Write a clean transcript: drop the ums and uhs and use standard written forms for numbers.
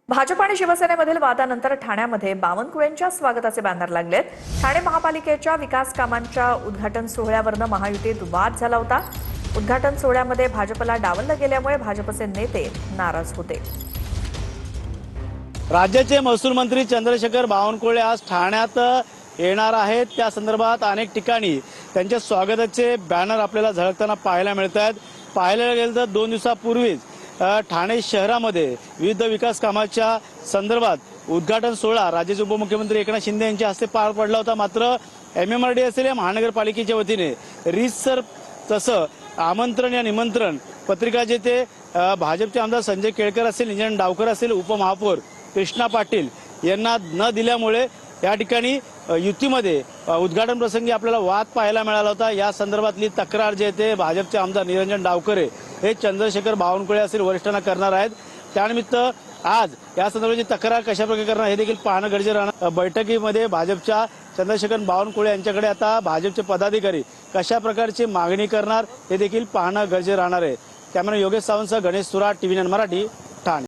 भाजप आणि शिवसेनेमधील वादानंतर ठाण्यामध्ये बावनकुळेंच्या स्वागताचे बॅनर लागलेत। ठाणे महापालिकेच्या विकास कामांच्या उद्घाटन सोहळ्यावरनं महायुतीत वाद झाला होता। उद्घाटन सोहळ्यामध्ये भाजपला डावललं गेल्यामुळे भाजपचे नेते नाराज होते। राज्याचे महसूल मंत्री चंद्रशेखर बावनकुळे आज ठाण्यात येणार आहेत। त्या संदर्भात अनेक ठिकाणी त्यांच्या स्वागताचे बॅनर आपल्याला झळकताना पाहायला मिळत आहेत। पाहायला गेलं तर 2 दिवसापूर्वीच ठाणे शहरामध्ये विविध विकास कामाच्या संदर्भात उद्घाटन सोहळा राज्याचे उपमुख्यमंत्री एकनाथ शिंदे यांच्या हस्ते पार पडला होता। मात्र MMRD असेल या महानगरपालिकेच्या वतीने रीतसर तसं आमंत्रण या निमंत्रण पत्रिका जे ते भाजपचे आमदार संजय केळकर असेल, निंजन डावकर असेल, उपमहापौर कृष्णा पाटील यांना न दिल्यामुळे या ठिकाणी युतीमध्ये उद्घाटन प्रसंगी आपल्याला वाद पाहायला मिळाला होता। या संदर्भातली तक्रार जे ते भाजपचे आमदार निरंजन डावकर हे चंद्रशेखर बावनकुळे असेल वरिष्ठांना करणार आहेत। त्यानिमित्त आज या संदर्भाची तक्रार कशा प्रकारे करणार हे देखील पाहणं गरजेचं राहणार। बैठकीमध्ये भाजपच्या चंद्रशेखर बावनकुळे यांच्याकडे आता भाजपचे पदाधिकारी कशा प्रकारची मागणी करणार हे देखील पाहणं गरजेचं राहणार आहे। कॅमेरा योगेश सावंतसह गणेश सुराट, TV9 मराठी, ठाणे।